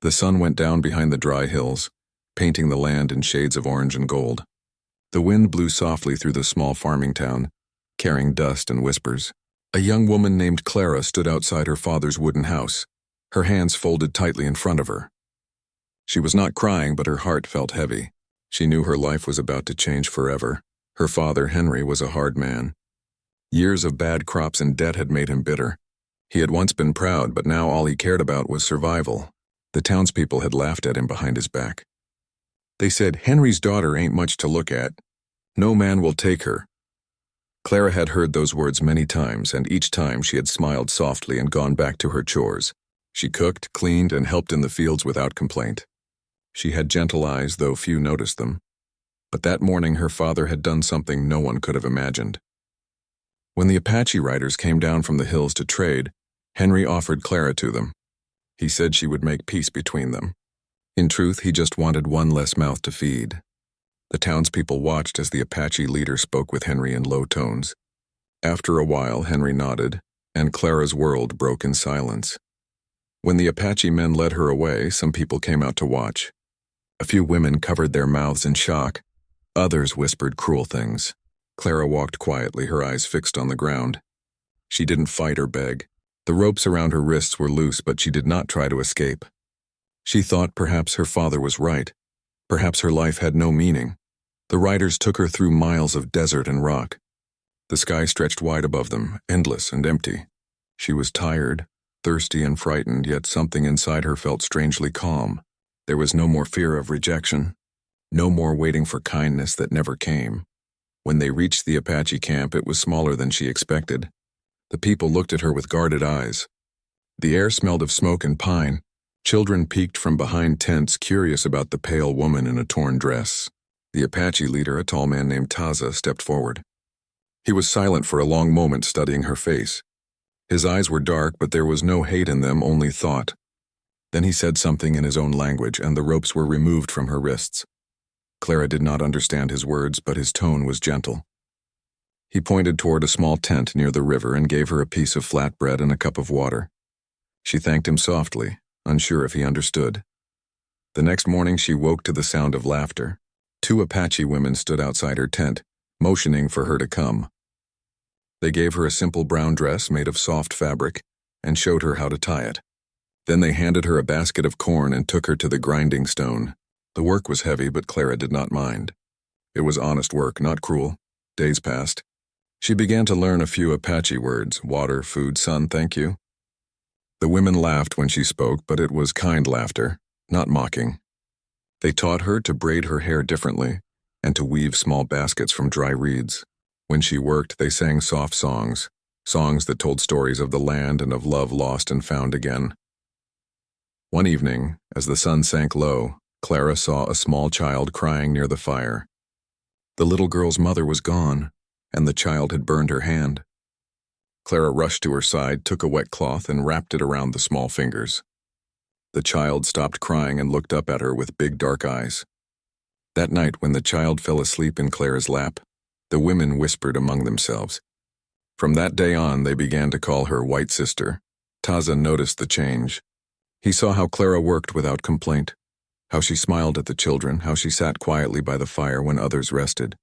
The sun went down behind the dry hills, painting the land in shades of orange and gold. The wind blew softly through the small farming town, carrying dust and whispers. A young woman named Clara stood outside her father's wooden house, her hands folded tightly in front of her. She was not crying, but her heart felt heavy. She knew her life was about to change forever. Her father, Henry, was a hard man. Years of bad crops and debt had made him bitter. He had once been proud, but now all he cared about was survival. The townspeople had laughed at him behind his back. They said, "Henry's daughter ain't much to look at. No man will take her." Clara had heard those words many times, and each time she had smiled softly and gone back to her chores. She cooked, cleaned, and helped in the fields without complaint. She had gentle eyes, though few noticed them. But that morning her father had done something no one could have imagined. When the Apache riders came down from the hills to trade, Henry offered Clara to them. He said she would make peace between them. In truth, he just wanted one less mouth to feed. The townspeople watched as the Apache leader spoke with Henry in low tones. After a while, Henry nodded, and Clara's world broke in silence. When the Apache men led her away, some people came out to watch. A few women covered their mouths in shock. Others whispered cruel things. Clara walked quietly, her eyes fixed on the ground. She didn't fight or beg. The ropes around her wrists were loose, but she did not try to escape. She thought perhaps her father was right. Perhaps her life had no meaning. The riders took her through miles of desert and rock. The sky stretched wide above them, endless and empty. She was tired, thirsty and frightened, yet something inside her felt strangely calm. There was no more fear of rejection, no more waiting for kindness that never came. When they reached the Apache camp, it was smaller than she expected. The people looked at her with guarded eyes. The air smelled of smoke and pine. Children peeked from behind tents, curious about the pale woman in a torn dress. The Apache leader, a tall man named Taza, stepped forward. He was silent for a long moment, studying her face. His eyes were dark, but there was no hate in them, only thought. Then he said something in his own language, and the ropes were removed from her wrists. Clara did not understand his words, but his tone was gentle. He pointed toward a small tent near the river and gave her a piece of flat bread and a cup of water. She thanked him softly, unsure if he understood. The next morning she woke to the sound of laughter. 2 Apache women stood outside her tent, motioning for her to come. They gave her a simple brown dress made of soft fabric and showed her how to tie it. Then they handed her a basket of corn and took her to the grinding stone. The work was heavy, but Clara did not mind. It was honest work, not cruel. Days passed. She began to learn a few Apache words: water, food, sun, thank you. The women laughed when she spoke, but it was kind laughter, not mocking. They taught her to braid her hair differently and to weave small baskets from dry reeds. When she worked, they sang soft songs, songs that told stories of the land and of love lost and found again. One evening, as the sun sank low, Clara saw a small child crying near the fire. The little girl's mother was gone, and the child had burned her hand. Clara rushed to her side, took a wet cloth, and wrapped it around the small fingers. The child stopped crying and looked up at her with big dark eyes. That night, when the child fell asleep in Clara's lap, the women whispered among themselves. From that day on, they began to call her White Sister. Taza noticed the change. He saw how Clara worked without complaint, how she smiled at the children, how she sat quietly by the fire when others rested.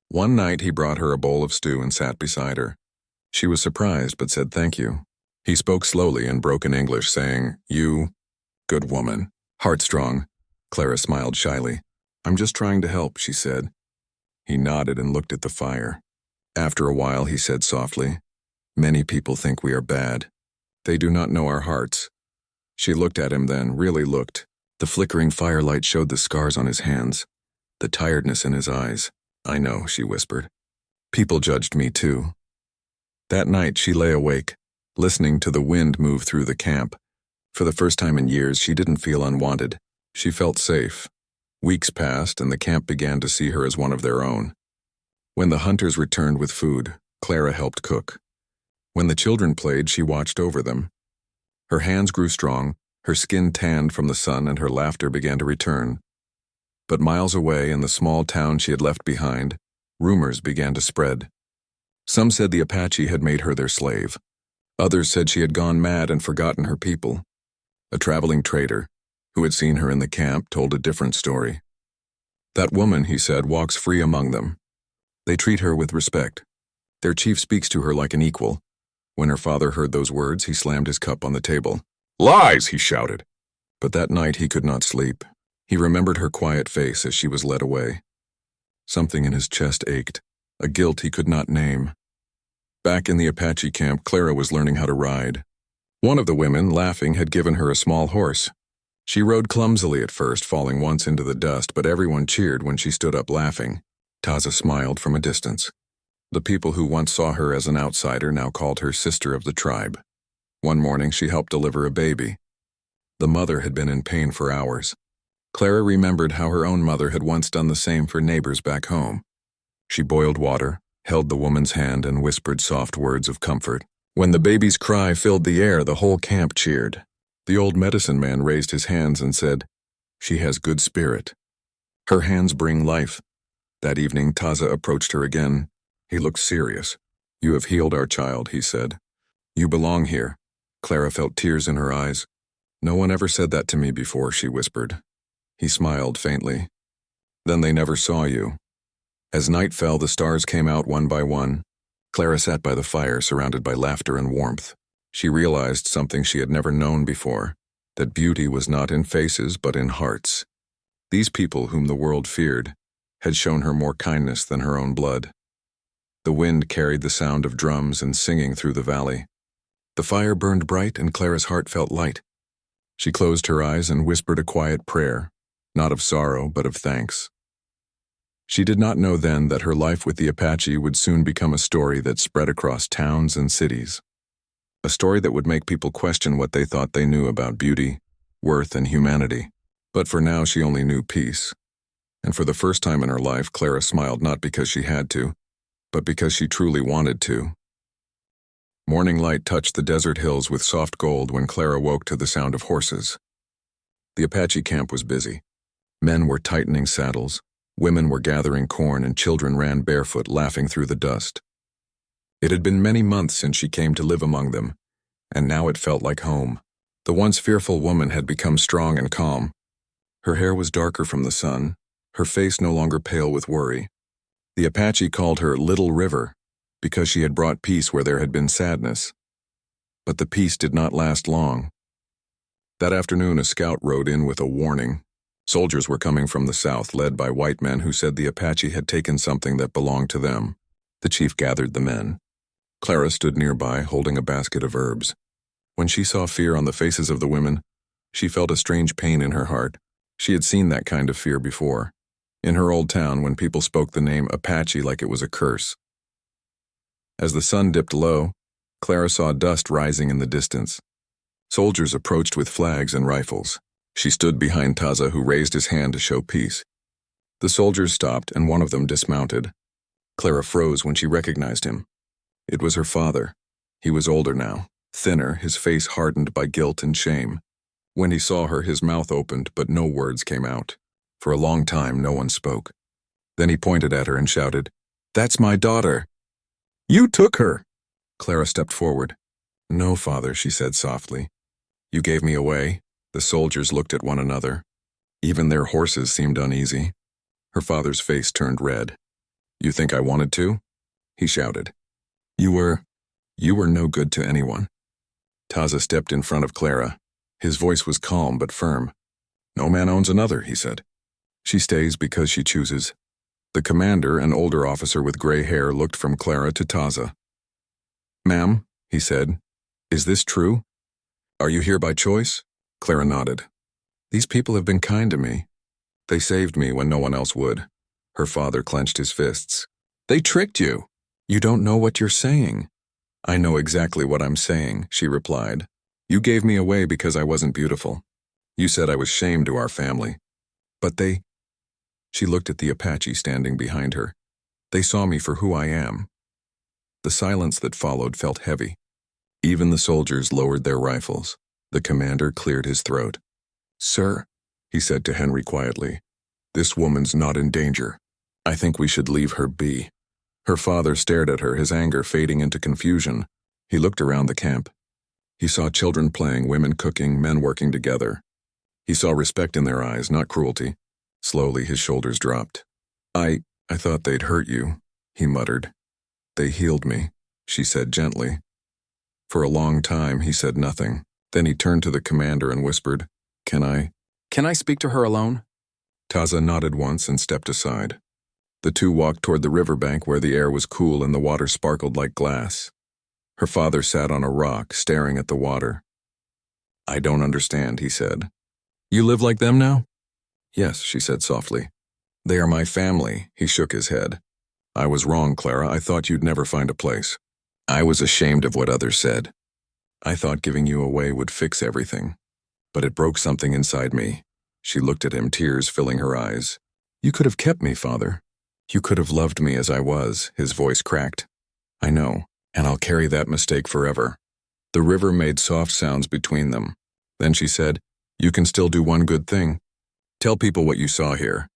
One night he brought her a bowl of stew and sat beside her. She was surprised but said thank you. He spoke slowly in broken English, saying, "You, good woman, heartstrong." Clara smiled shyly. "I'm just trying to help," she said. He nodded and looked at the fire. After a while he said softly, "Many people think we are bad. They do not know our hearts." She looked at him then, really looked. The flickering firelight showed the scars on his hands, the tiredness in his eyes. "I know," she whispered. "People judged me too." That night she lay awake, listening to the wind move through the camp. For the first time in years, she didn't feel unwanted. She felt safe. Weeks passed, and the camp began to see her as one of their own. When the hunters returned with food, Clara helped cook. When the children played, she watched over them. Her hands grew strong, her skin tanned from the sun, and her laughter began to return. But miles away, in the small town she had left behind, rumors began to spread. Some said the Apache had made her their slave. Others said she had gone mad and forgotten her people. A traveling trader, who had seen her in the camp, told a different story. That woman, he said, walks free among them. They treat her with respect. Their chief speaks to her like an equal. When her father heard those words, he slammed his cup on the table. "Lies!" he shouted. But that night he could not sleep. He remembered her quiet face as she was led away. Something in his chest ached, a guilt he could not name. Back in the Apache camp, Clara was learning how to ride. One of the women, laughing, had given her a small horse. She rode clumsily at first, falling once into the dust, but everyone cheered when she stood up laughing. Taza smiled from a distance. The people who once saw her as an outsider now called her sister of the tribe. One morning she helped deliver a baby. The mother had been in pain for hours. Clara remembered how her own mother had once done the same for neighbors back home. She boiled water, held the woman's hand, and whispered soft words of comfort. When the baby's cry filled the air, the whole camp cheered. The old medicine man raised his hands and said, "She has good spirit. Her hands bring life." That evening, Taza approached her again. He looked serious. "You have healed our child," he said. "You belong here." Clara felt tears in her eyes. "No one ever said that to me before," she whispered. He smiled faintly. "Then they never saw you." As night fell, the stars came out one by one. Clara sat by the fire, surrounded by laughter and warmth. She realized something she had never known before, that beauty was not in faces but in hearts. These people whom the world feared had shown her more kindness than her own blood. The wind carried the sound of drums and singing through the valley. The fire burned bright and Clara's heart felt light. She closed her eyes and whispered a quiet prayer, not of sorrow but of thanks. She did not know then that her life with the Apache would soon become a story that spread across towns and cities. A story that would make people question what they thought they knew about beauty, worth, and humanity. But for now she only knew peace. And for the first time in her life, Clara smiled not because she had to, but because she truly wanted to. Morning light touched the desert hills with soft gold when Clara woke to the sound of horses. The Apache camp was busy. Men were tightening saddles, women were gathering corn, and children ran barefoot, laughing through the dust. It had been many months since she came to live among them, and now it felt like home. The once fearful woman had become strong and calm. Her hair was darker from the sun, her face no longer pale with worry. The Apache called her Little River, because she had brought peace where there had been sadness. But the peace did not last long. That afternoon, a scout rode in with a warning. Soldiers were coming from the south, led by white men who said the Apache had taken something that belonged to them. The chief gathered the men. Clara stood nearby, holding a basket of herbs. When she saw fear on the faces of the women, she felt a strange pain in her heart. She had seen that kind of fear before, in her old town when people spoke the name Apache like it was a curse. As the sun dipped low, Clara saw dust rising in the distance. Soldiers approached with flags and rifles. She stood behind Taza, who raised his hand to show peace. The soldiers stopped, and one of them dismounted. Clara froze when she recognized him. It was her father. He was older now, thinner, his face hardened by guilt and shame. When he saw her, his mouth opened, but no words came out. For a long time, no one spoke. Then he pointed at her and shouted, "That's my daughter!" "You took her!" Clara stepped forward. "No, father," she said softly. "You gave me away." The soldiers looked at one another. Even their horses seemed uneasy. Her father's face turned red. "You think I wanted to?" he shouted. You were no good to anyone." Taza stepped in front of Clara. His voice was calm but firm. "No man owns another," he said. "She stays because she chooses." The commander, an older officer with gray hair, looked from Clara to Taza. "Ma'am," he said, "is this true? Are you here by choice?" Clara nodded. "These people have been kind to me. They saved me when no one else would." Her father clenched his fists. "They tricked you. You don't know what you're saying." "I know exactly what I'm saying," she replied. "You gave me away because I wasn't beautiful. You said I was shame to our family. But they—" She looked at the Apache standing behind her. "They saw me for who I am." The silence that followed felt heavy. Even the soldiers lowered their rifles. The commander cleared his throat. "Sir," he said to Henry quietly, "this woman's not in danger. I think we should leave her be." Her father stared at her, his anger fading into confusion. He looked around the camp. He saw children playing, women cooking, men working together. He saw respect in their eyes, not cruelty. Slowly, his shoulders dropped. I thought they'd hurt you, he muttered. They healed me, she said gently. For a long time, he said nothing. Then he turned to the commander and whispered, Can I speak to her alone? Taza nodded once and stepped aside. The two walked toward the riverbank where the air was cool and the water sparkled like glass. Her father sat on a rock, staring at the water. I don't understand, he said. You live like them now? Yes, she said softly. They are my family, he shook his head. I was wrong, Clara. I thought you'd never find a place. I was ashamed of what others said. I thought giving you away would fix everything. But it broke something inside me. She looked at him, tears filling her eyes. You could have kept me, Father. You could have loved me as I was, his voice cracked. I know, and I'll carry that mistake forever. The river made soft sounds between them. Then she said, You can still do one good thing. Tell people what you saw here.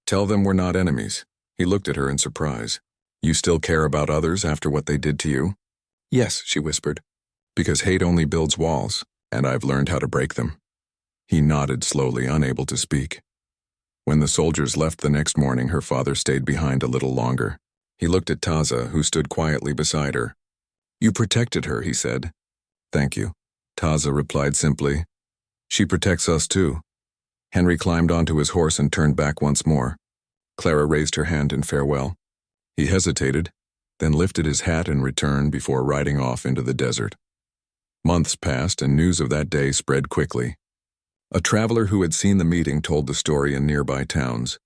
Tell them we're not enemies. He looked at her in surprise. You still care about others after what they did to you? Yes, she whispered. Because hate only builds walls, and I've learned how to break them. He nodded slowly, unable to speak. When the soldiers left the next morning, her father stayed behind a little longer. He looked at Taza, who stood quietly beside her. You protected her, he said. Thank you. Taza replied simply. She protects us too. Henry climbed onto his horse and turned back once more. Clara raised her hand in farewell. He hesitated, then lifted his hat in return before riding off into the desert. Months passed and news of that day spread quickly. A traveler who had seen the meeting told the story in nearby towns.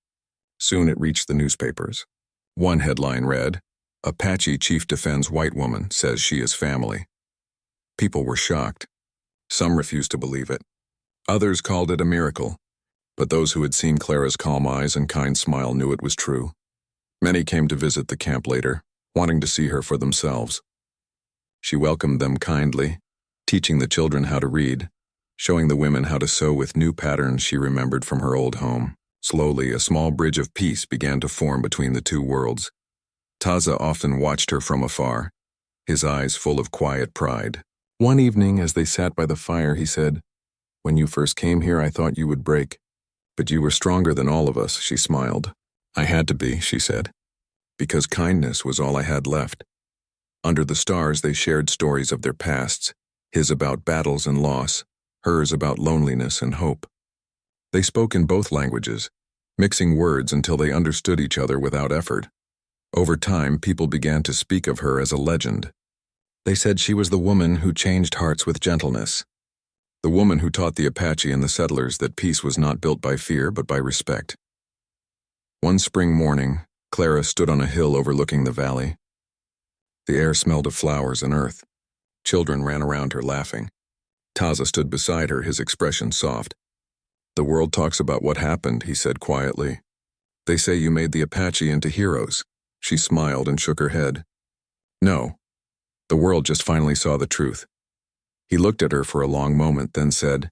Soon it reached the newspapers. One headline read, Apache chief defends white woman, says she is family. People were shocked. Some refused to believe it. Others called it a miracle. But those who had seen Clara's calm eyes and kind smile knew it was true. Many came to visit the camp later, wanting to see her for themselves. She welcomed them kindly, teaching the children how to read, showing the women how to sew with new patterns she remembered from her old home. Slowly, a small bridge of peace began to form between the two worlds. Taza often watched her from afar, his eyes full of quiet pride. One evening, as they sat by the fire, he said, When you first came here, I thought you would break. But you were stronger than all of us, she smiled. I had to be, she said, because kindness was all I had left. Under the stars, they shared stories of their pasts, his about battles and loss, hers about loneliness and hope. They spoke in both languages, mixing words until they understood each other without effort. Over time, people began to speak of her as a legend. They said she was the woman who changed hearts with gentleness, the woman who taught the Apache and the settlers that peace was not built by fear but by respect. One spring morning, Clara stood on a hill overlooking the valley. The air smelled of flowers and earth. Children ran around her laughing. Taza stood beside her, his expression soft. The world talks about what happened, he said quietly. They say you made the Apache into heroes. She smiled and shook her head. No. The world just finally saw the truth. He looked at her for a long moment, then said,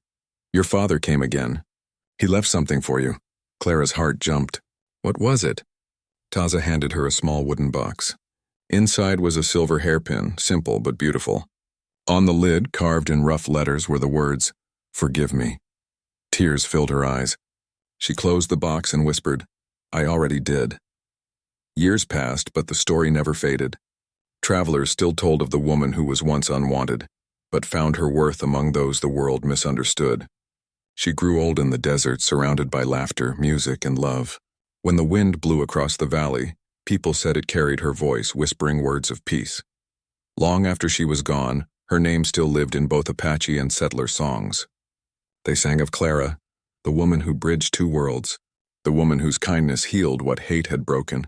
Your father came again. He left something for you. Clara's heart jumped. What was it? Taza handed her a small wooden box. Inside was a silver hairpin, simple but beautiful. On the lid, carved in rough letters, were the words, Forgive me. Tears filled her eyes. She closed the box and whispered, I already did. Years passed, but the story never faded. Travelers still told of the woman who was once unwanted, but found her worth among those the world misunderstood. She grew old in the desert, surrounded by laughter, music, and love. When the wind blew across the valley, people said it carried her voice, whispering words of peace. Long after she was gone, her name still lived in both Apache and settler songs. They sang of Clara, the woman who bridged two worlds, the woman whose kindness healed what hate had broken.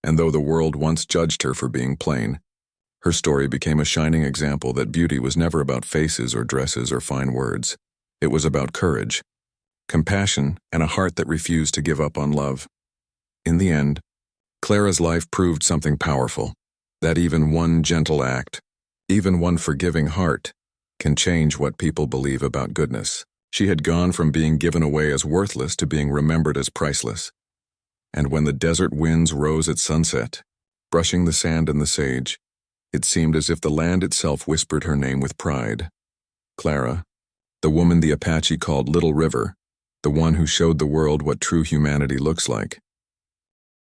And though the world once judged her for being plain, her story became a shining example that beauty was never about faces or dresses or fine words. It was about courage, compassion, and a heart that refused to give up on love. In the end, Clara's life proved something powerful, that even one gentle act, even one forgiving heart, can change what people believe about goodness. She had gone from being given away as worthless to being remembered as priceless. And when the desert winds rose at sunset, brushing the sand and the sage, it seemed as if the land itself whispered her name with pride. Clara, the woman the Apache called Little River, the one who showed the world what true humanity looks like.